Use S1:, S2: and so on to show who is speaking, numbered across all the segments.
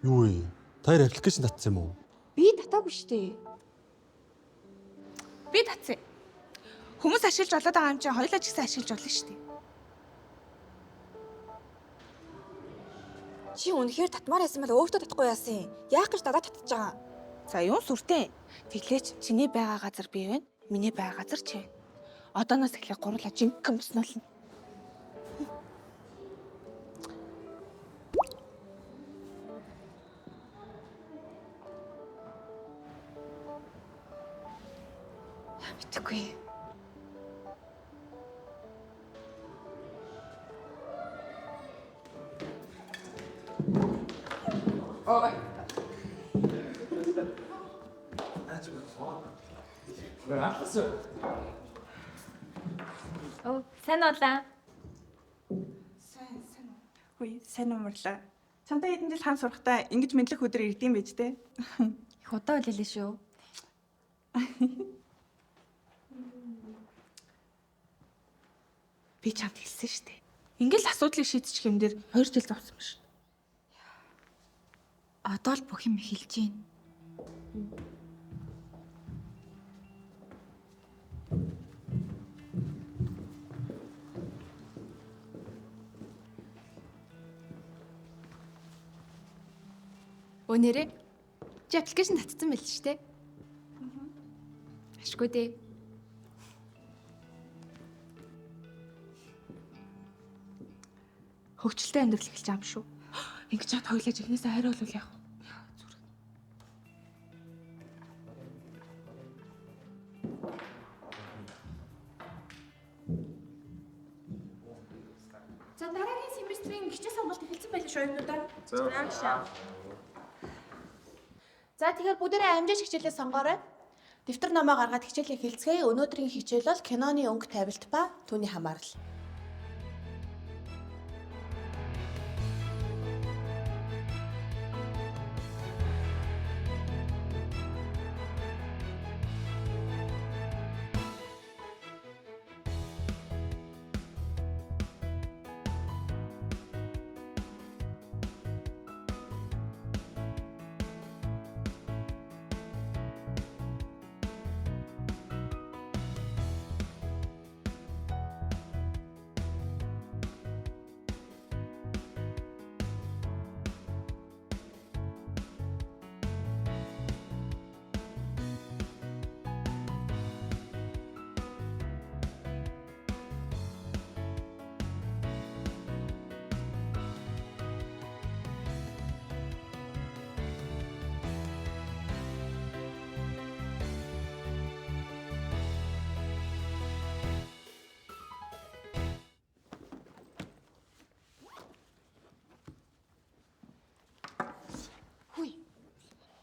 S1: Юу вэ? Таяр аппликейшн татсан юм уу?
S2: Би татаагүй штэ.
S3: Би татсан. Хүмүүс ашиглаж болоод байгаа юм чинь хоёулаа ч гэсэн ашиглаж болно шүү дээ.
S2: Чи үнэхээр татмаар байсан бол өөртөө татахгүй яасан юм? Яах гэж надад татчих байгаа?
S3: За юун сүртэй. Тэглээч чиний байгаа газар би байна. Миний байгаа газар чи байна. Одооноос эхлээд гурлаа жинхэнэ буснуулна.
S2: Мэдгүй.
S4: Оо, сайн болоо.
S3: Сайн.
S5: Хүй, сайн умарлаа. Чамтай хэдэн жил хаан сурахдаа ингэж мэдлэх өдөр ирдэм байж тээ.
S4: Их удаа үлээлээ шүү.
S3: Би чамд хэлсэн шүү дээ. Ингээл асуудлыг шийдчих юм дээр 2 жил зовсон юм шүү.
S4: Одоо л бүх юм эхэлж байна. Өнөөдөр чи аппликейшн татсан байл шүү дээ. Ашгүй дээ.
S3: Хөвгчлөлтэй амьдрал эхэлж байгаа юм шүү. Ингэж чад хоёулаа жигнэсээ хайр болвол яах вэ?
S4: За дараагийн семестрийн хичээл сонголт эхэлсэн байлаа шүү оюутнуудаа.
S6: За тэгэхээр бүгдээрээ амжиж хичээлээ сонгоорой. Дэвтэр номоо гаргаад хичээлээ хэлцгээе. Өнөөдрийн хичээл бол киноны өнгө тавилт ба түүний хамаарал.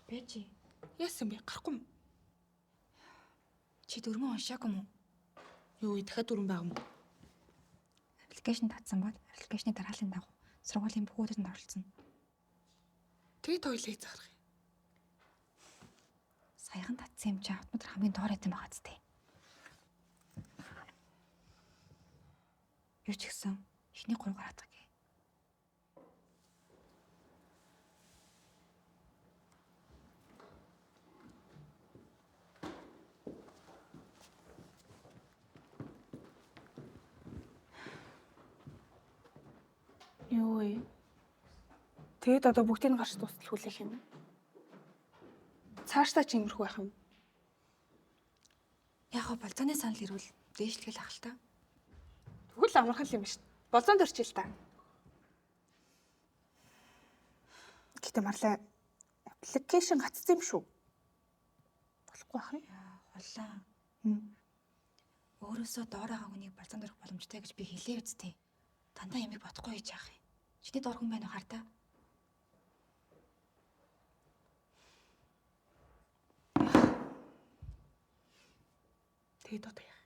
S4: Бэжи.
S3: Яасан бэ? Гарахгүй юм.
S4: Чи дөрмөн уншаагүй юм уу?
S3: Юу вэ? Дахиад дүрэн байгаа юм уу?
S4: Аппликейшн татсан бол аппликейшны дарааллын дагуу сургуулийн бүх үүдэнд оролцсон.
S3: Тэгээд хоёулаа хязгаарах юм.
S4: Саяхан татсан юм чи автомат хамгийн доор байсан байгаа зү. Юу ч гэсэн эхний 3 гараад байгаа.
S3: Юу вэ? Тэгэд одоо бүгдийг нь гарч дуустал хүлээх юм. Цаашдаа ч иймэрхүү байх юм.
S2: Яг гоо болцооны санал ирвэл дээшлэгэл ах л та.
S3: Тэгвэл амархан юм шүү дээ. Болзоонд орчил та. Гэтэ марлаа аппликейшн гацсан юм шүү. Болохгүй байх юм.
S2: Улаан. Өөрөөсөө доороо хүнийг болцоонд орох боломжтой гэж би хэлээ үсттэй. Дандаа ямиг бодохгүй хийж яах юм. Чиний дор хүн байна уу хартаа?
S3: Тэгэд одоо яах?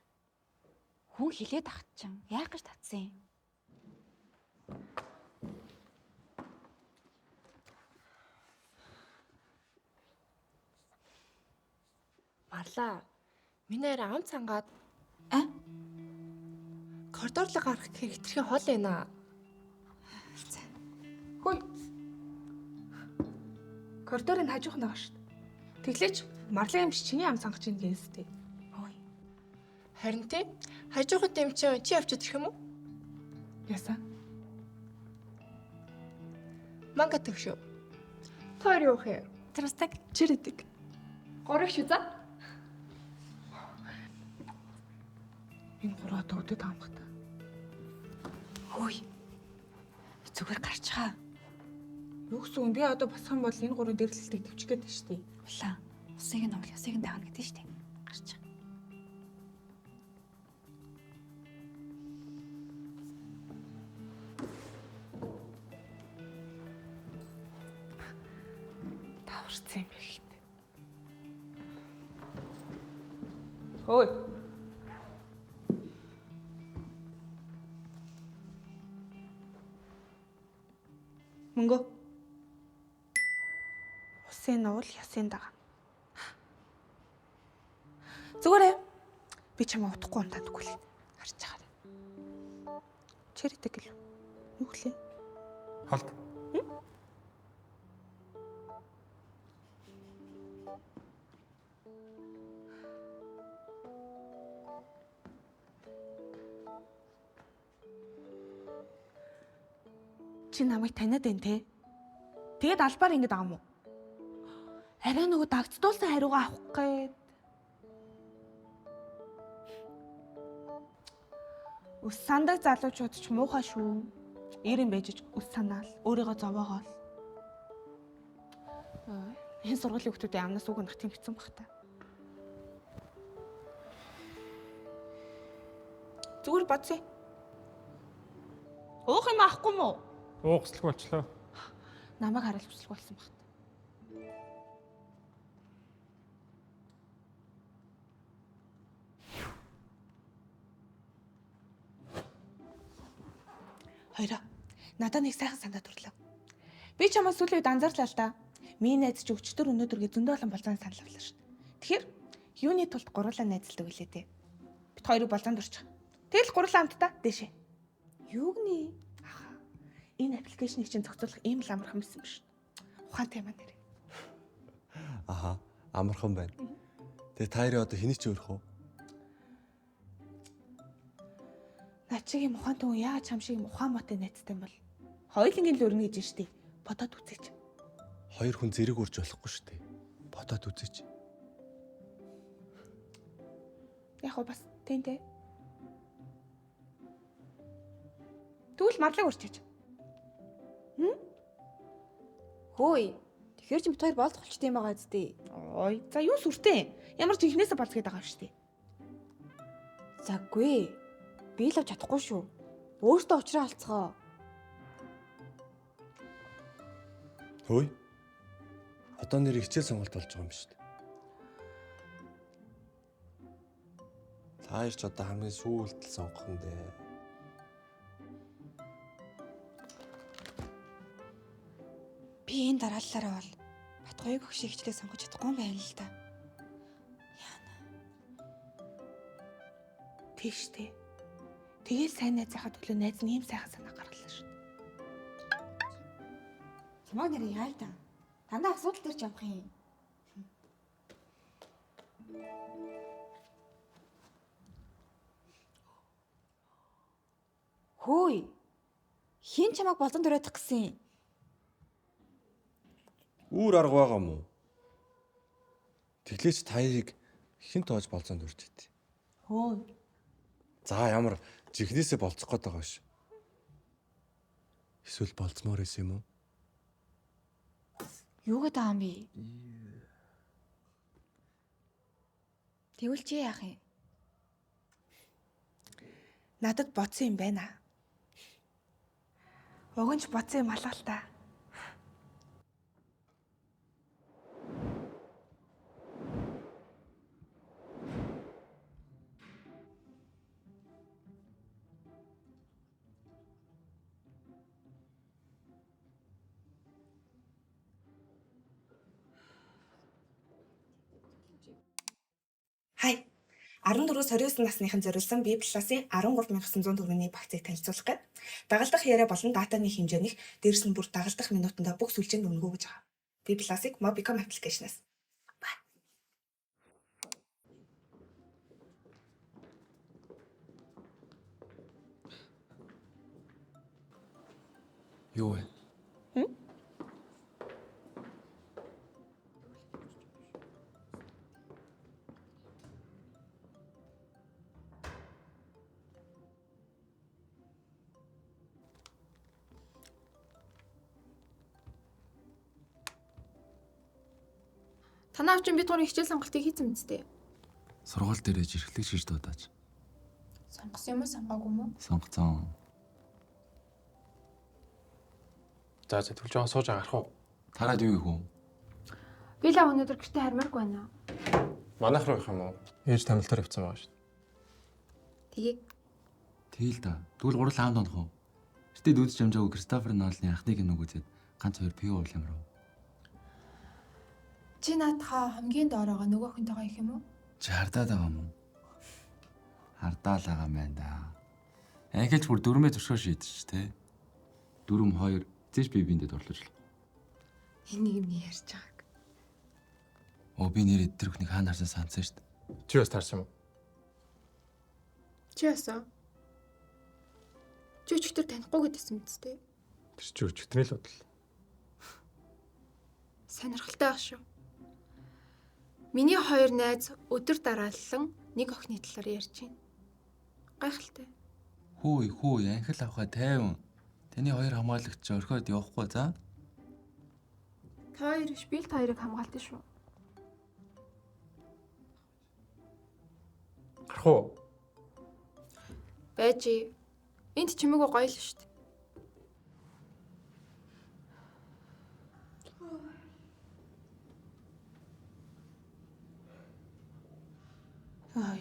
S2: Хүн хилээд ахт чам. Яах гэж татсан юм?
S6: Марлаа. Минь ам цангаад
S2: А?
S6: коридорлог гарах гэхээр хитрхи хол байна.
S3: Хөөе. Коридорын хажуухан байгаа шүү дээ. Тэглээч марлаа юм чи чиний ам сангаж ийн гээстэй.
S2: Ой.
S6: Харин тий. Хажуухад юм чи явж идэх юм уу?
S3: Яасан?
S6: Манга төвшөө. Тоор юу хэ?
S2: Тэрстэг.
S6: Чирэдэг.
S2: Горох шүү за.
S3: Энэ гураа одоо өдөд амхтаа.
S2: Хөөе. Зүгээр гарч хаа.
S3: Юу гэсэн юм би одоо босох юм бол энэ гурван дэрлэлтийг төвчих гээд байна шүү дээ.
S2: Улаан. Усыг нь уул, усыг нь даана гэдэг шүү дээ. Гарч хаа.
S3: Таварцсан юм байна. Хөөе. Мөнгө. Усын уул ясын дага. Зүгээр ээ. Би чамаа утахгүй унтаадаггүй л. Харж чагаа. Чирэдэг гэл. Юу гэлээ?
S1: Халт.
S3: Чи намайг таниад байна те. Тэгээд албаар ингэж байгаа юм уу? Арай нөгөө дагцдуулсан хариугаа авах гээд. Ус сандаг залуучууд ч муухай шүү. Eerэн байж ус санаал, өөрийгөө зовоогоол. Энэ сургуулийн хүмүүсийн амнаас үг нах тийм хэцүү баг та. Зүгээр бодсон. Уух юм аахгүй мó?
S1: Уугслах болчлоо.
S3: Намайг хараад хүслэг болсон багт. Хоёроо. Надад нэг сайхан санаа төрлөө. Би чамаас сүүлийн үед анзаарлаа л да. Миний найз ч өчтөр өнөөдөр зөндөө олон болзон санал авлаа шүү дээ. Тэгэхээр юуны тулд гурлаа найзалдаг үлээ дээ. Бид хоёрыг болзонд орчих. Тэгэл гурлаа хамтдаа дэшээ. Юуг нэ? Энэ аппликейшнийг чинь зохицуулах ийм л амархан байсан биш. Ухаантай юм нэр.
S1: Аха, амархан байна. Тэгээ та хоёрын одоо хэний ч өөрөх үү?
S3: Начигийн ухаантай хүн яаж чам шиг ухаан мотой найзтай юм бол хоёулангийн л өрнө гэж штий. Бодоод үзээч.
S1: Хоёр хүн зэрэг үрж болохгүй шүү дээ. Бодоод үзээч.
S3: Яг уу бас тэнтэй. Тэгвэл марлаг урчиж.
S2: Хөөе. Тэгэхээр чи бид хоёр болцох болчтой юм байгаа зү.
S3: Ой, за юу сүртэй. Ямар ч ихнээсээ болцгээд байгаа шүү дээ.
S2: Заггүй. Би л авч чадахгүй шүү. Өөртөө уучраа алцгаа.
S1: Хөөе. Одоо нэр хичээл сонголт болж байгаа юм шүү дээ. Та хоёр ч одоо хамгийн сүүлдэл сонгох юм дээ.
S2: Би энэ дарааллаараа бол Батгоёг өгшөө хичээлээ сонгож чадахгүй юм байна л да.
S3: Тийштэй. Тэгэл сайн найзынхаа төлөө найз нь ийм сайхан санаа гаргалаа шүү.
S2: Чамаа нэр яа л да. Дандаа асуудал төрж явах юм. Хөөе.
S4: Хин чамайг болон дөрөдөх гэсэн.
S1: Үүр арга байгаа мó? Тэглээч таяыг хэн тоож болцоонд үрж ит.
S3: Хөө.
S1: За ямар жихнээсээ болцох гээд байгаа ш. Эсвэл болцмоор байсан юм уу?
S4: Юу гэдэг юм бэ? Тэгвэл чи яах юм?
S3: Надад бодсон юм байна. Уг нь ч бодсон юм алга л та. Хай. 14-29 насныхан зориулсан B+ 13,900 төгрөгийн багцыг танилцуулах гээд дагалдах яриа болон датаны хэмжээнийх дээрс нь бүр дагалдах минутанда бүх сүлжээнд өнгөө гэж байгаа. B+-ыг Mobicom аппликейшнээс.
S1: Юу вэ?
S7: Танаа авчин бид гурван хичээл сонголтыг хийсэн мэт дээ.
S8: Сургууль дээр жирхлэг шиж дуудаач.
S7: Сонгосон юм уу, сонгоогүй юм уу?
S8: Сонгоцсон.
S9: За төлж байгаа сууж агарах уу?
S8: Тараад юу гэх үү?
S7: Би л өнөөдөр гэртээ хармааргүй байна.
S9: Манайх руу явах юм уу? Ээж тамилтаар явцсан байгаа шүү дээ.
S7: Тгий.
S8: Тэгэл да. Тэгвэл гурал хаанд онох уу? Гэтэ дүүдж амжаагүй Кристофер Нолны анхныг нэг үзээд ганц хоёр пиу уул юм руу.
S7: Чи наадхаа хамгийн доороогоо нөгөө хүнтэйгээ их юм уу?
S8: Чи хардаад байгаа юм уу? Хардаал байгаа юм байна да. Ангилж бүр дөрмөө зөвшөө шийдэж тэ. 4-2 зэж би биндээ дурлаж л.
S7: Энийг юм ярьж байгааг.
S8: Оо би нэр тэр хүнийг хаана харсан санацсан шүү дээ.
S9: Чи бас таарсан юм уу?
S7: Чи яасан? Чи өчтөр танихгүй гэдсэн мэт дээ.
S9: Тэр чи өчтөрний л бодол.
S7: Сонирхолтой байх шүү. Миний хоёр найз өдөр дарааллан нэг охины талаар ярьж байна. Гайхалтай.
S8: Хөөе, анхил авахаа тайван. Таны хоёр хамгаалагч орхиод явахгүй за.
S7: Та хоёр биш, би л та хоёрыг хамгаалдаг шүү.
S9: Гарах уу?
S7: Байж. Энд чимээгүй гоё л шүү дээ.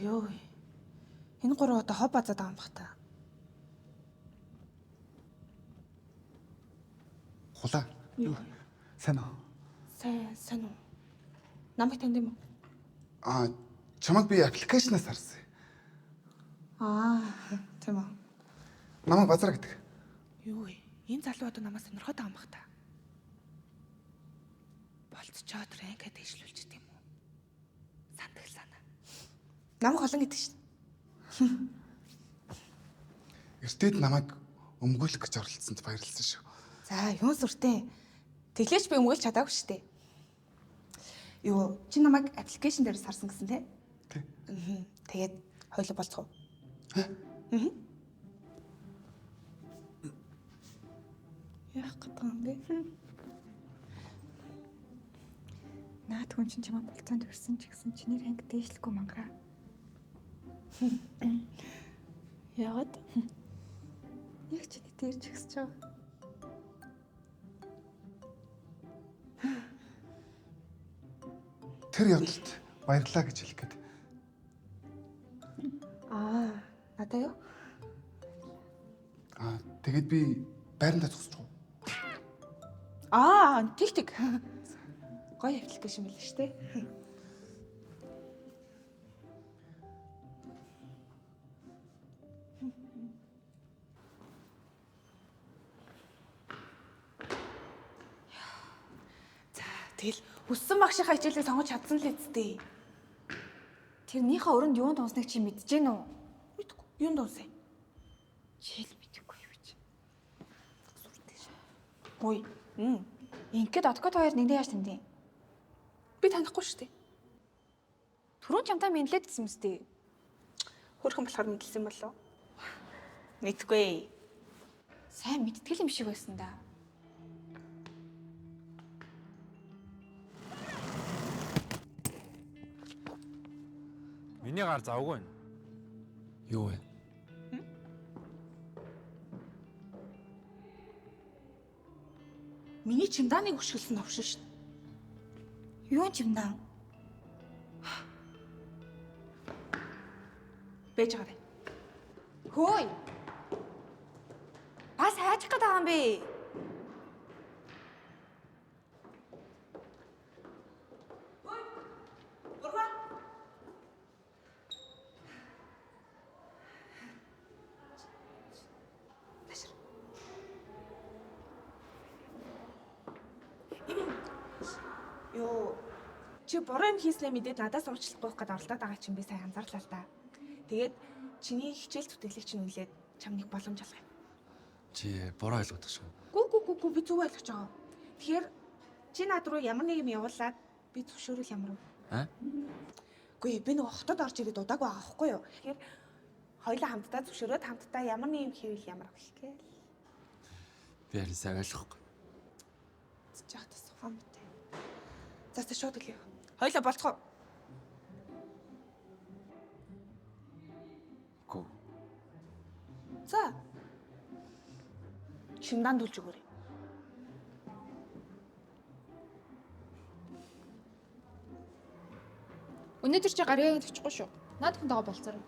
S3: Ёо. Энэ гурав одоо хоб базаад байгаа юм бах та.
S10: Хулаа. Юу? Сайн уу?
S3: Сайн уу? Намайг танд юм уу?
S10: Чамайг би аппликейшнээс харсан.
S3: Тийм үү.
S10: Намайг базар гэдэг.
S3: Юу вэ? Энэ залуу одоо намайг сонирхоод байгаа юм бах та. Болцчоод рэнкэд дэвшлүүлж идэв юм уу? Сандах санаа. Намайг олон гэдэг шин.
S10: Эртээд намайг өмгөөлөх гэж оролцсонд баярлалсан шүү.
S3: За, юун сүртэй. Тэглээч би өмгөөлж чадаагүй шүү дээ. Юу, чи намайг аппликейшн дээр сарсан гэсэн тий?
S10: Тий.
S3: Тэгээд хоёул болцгоо. Яах гэдэг юм бэ?
S4: Наад хүн чинь чамайг болцоонд өрсөн ч гэсэн чиний ранг дээшлэхгүй мангараа.
S3: Яагаад?
S4: Яг чиний дээрч ихсэж байгаа.
S10: Тэр явдалд баярлалаа гэж хэлэх гээд.
S3: Надаа юу?
S10: Тэгээд би байрандаа зогсож байгаа.
S3: Тэг. Гоё аппликейшн байл шүү дээ. Тэгэл өссөн багшийнхаа хичээлийг сонгож чадсан л үсттэй.
S4: Тэрнийхээ өрөнд юунд унсныг чи мэдэж гэнэ үү?
S3: Мэдгүй. Юунд унсаа?
S4: Чи л мэдэхгүй юу гэж.
S3: Ой.
S2: Ингээд одгот хоёр нэгний яаж тандیں۔
S3: Би танихгүй шүү дээ.
S2: Түрүүн чамтай мэдлээдсэн мэт.
S3: Хөрхөн болохоор мэдлсэн болов. Мэдгүй.
S2: Сайн мэдтгэл юм шиг байсан да.
S9: Миний гар завгүй байна.
S8: Юу вэ?
S3: Миний чимдааныг хөшгөлсөн новшин шүү.
S2: Юу чимдаа?
S3: Бэж гараа.
S2: Хөөе. Бас хайчих гээд байгаа юм бэ?
S3: Йоо. Чи буруу юм хийснээ мэдээд надаас уучлах гоох гээд оролдоод байгаа чинь би сайн анзаарлаа л да. Тэгээд чиний хичээл зүтгэлэг чинь үлээд чамныг боломж олгоё.
S8: Чи буруу ойлгодог шүү.
S3: Гү би зүг ойлгож байгаа. Тэгэхээр чи над руу ямар нэг юм явуулаад би зөвшөөрөл ямар вэ?
S8: Аа?
S3: Үгүй би нөгөө хотод орж ирээд удаагүй байгаа байхгүй юу? Тэгэхээр хоёулаа хамтдаа зөвшөөрөөд хамтдаа ямар нэг юм хийвэл ямар вэ гээл.
S8: Би харин сайн ойлгохгүй.
S3: Зэж яхад сухан мэт. За шууд хэлье. Хоёулаа болцгоо.
S8: Гүү.
S3: За. Чимдаан дүүлж өгөөрэй.
S7: Өнөөдөр чи гарыг төвчгүй шүү. Наад хүнтэйгээ болцоорой.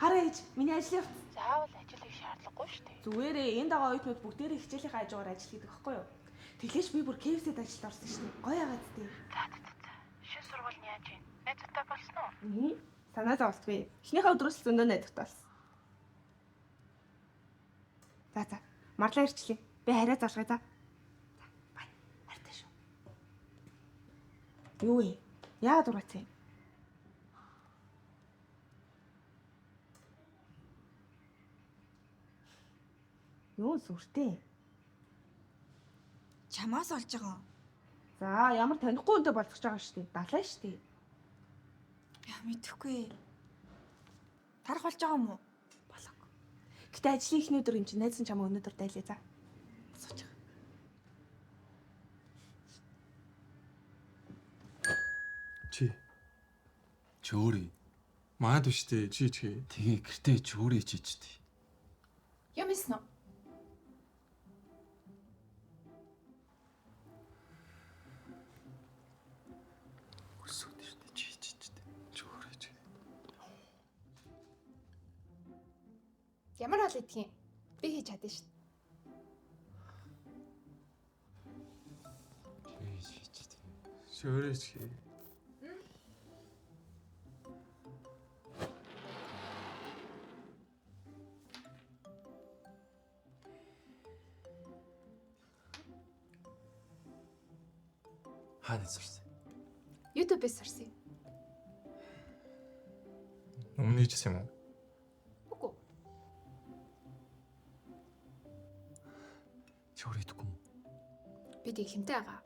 S3: Хараа ээж, миний ажил явц.
S6: Заавал ажил хийх шаардлагагүй шүү дээ.
S3: Зүгээрээ энд байгаа оюутнууд бүгдээрээ хичээлийн хажуугаар ажил хийдэг байхгүй юу? Тэглээч би бүр KFC-д ажилд орсон шүү дээ. Гоё яагаад тээ.
S6: Шин сургууль нь яаж вэ? Найзтай болсон уу?
S3: Санаа зовсгүй. Эхнийхээ өдрөөс л зөндөө найдагтай болсон. За. Марлаа ирчлээ. Би хараа залгая за. За, бай. Хайртай шүү. Юу вэ? Яагаад ургац юм? Юу сүртэй?
S2: Чамаас олж байгаа.
S3: За, ямар танихгүй хүнтэй болцож байгаа шүү дээ. Далаа шүү дээ.
S2: Яа мэдэхгүй. Тарах болж байгаа юм уу?
S3: Болоогүй. Гэтэ ажлын ихний өдөр юм чи найз нь чамаа өнөөдөр дайлаа за. Сууж байгаа.
S9: Чи
S8: Чөөрий.
S9: маад биш дээ. Чи.
S8: Тэгээ гэртээ чөөрий чичтэй.
S7: Юм ийсэн үү?
S8: Өсөд штэ чичтэй. Чөөрий чи.
S7: Ямар хол идэх юм? Би хийж чадсан шүү.
S8: Чичтэй.
S9: Шөөрэй чи.
S8: Хаана сурсан?
S7: YouTube-ээс сурсан юм.
S9: Өмнө хийжсэн юм уу?
S7: Үгүй.
S8: Чөөрий дгүй юм.
S7: Би дэглэмтэй байгаа.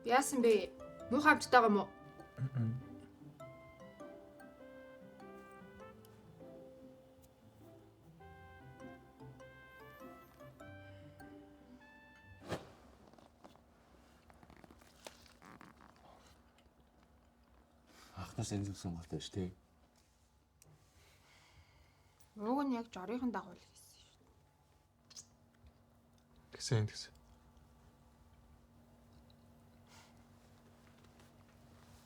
S7: Яасан бэ? Муухай амттай байгаа юм уу?
S8: Анхнаас энэ зүгсэн болтой ш тий.
S7: Уг нь яг жорийнхан дагуул хийсэн шүү.
S9: Тэгсэн.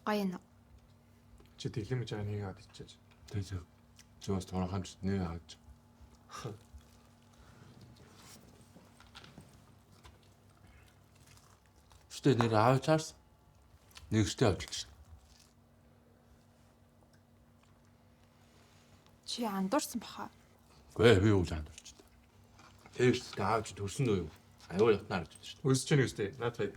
S7: Гоё нэ.
S9: Чи дэглэм гэж байгаа нэг хаад ичээж.
S8: Тэгээ зөв. Чөөс тоонхомч нэг хаач. Штэ нэр аав чаарсан. Нэгштэй ажиллаж байна.
S7: Чи андуурсан баха.
S8: Гүй би үл андуурч та. Тэгс аавч төрсөн үү? Аюул ятнаа гэж байна шүү дээ.
S9: Үсэж чинь үстэй. Наад бай.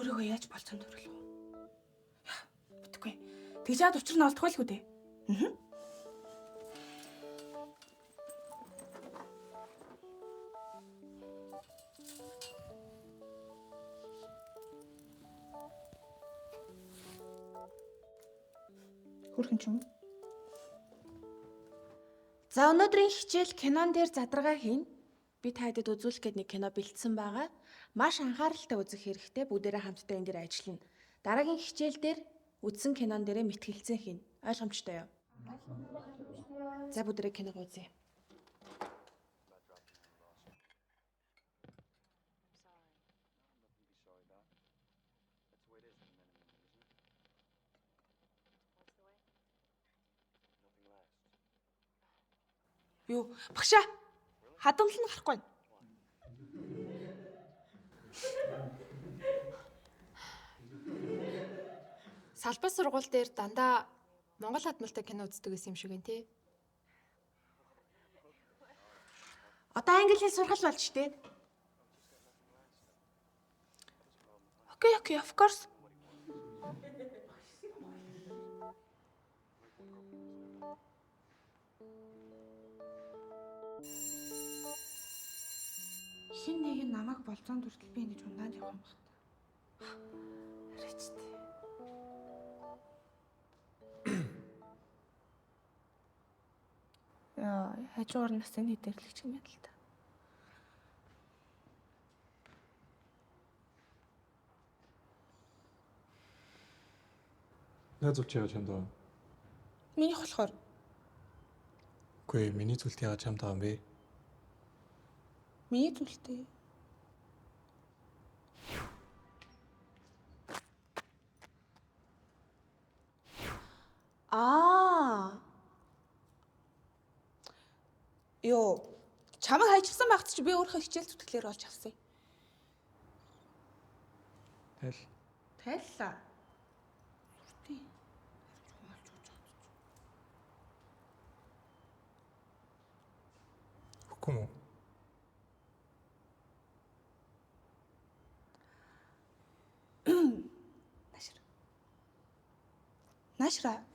S3: Өөрийгөө яаж болцсон төрлөө. Битгүй. Тэгжээд учир нь олдохгүй л үү дээ. Аа. Хөрхөн ч юм.
S6: За өнөөдрийн хичээл кинон дээр задрагаа хийн. Би та хэдэд үзүүлэх гээд нэг кино бэлдсэн байгаа. Маш анхааралтай үзэх хэрэгтэй. Бүгдээрээ хамтдаа энэ дээр ажиллана. Дараагийн хичээл дээр үзсэн кинон дээрээ мэтгэлцээ хийн. Ойлгомжтой юу? За бүгдээрээ киног үзье.
S3: Юу, багшаа. Хадамлал нь гарахгүй байна.
S7: Салбар сургууль дээр дандаа Монгол хадмалтай кино үздэг гэсэн юм шиг байна тий.
S6: Одоо англи хэл сурах болж штэ.
S3: Окей, of course. Хин нэг нь намайг болцоон дүртэл би ингэж ундаанд явах юм байна. Арайчтай. Яа, хажуугаар насны хэдэрлэгч юм яа л та.
S9: Наад зүйл чи яаж чамд байгаа?
S3: Минийх болохоор
S9: Үгүй ээ, миний зүйлд яаж чамд байгаа юм бэ?
S3: миний зүйлтэй. Йоо, чамайг хайчихсан багт чи би өөрөө хичээл зүтгэлээр олж авсан.
S9: Тэл.
S3: Тайллаа. Тий.
S9: Үгүй мүү?
S3: Наашра.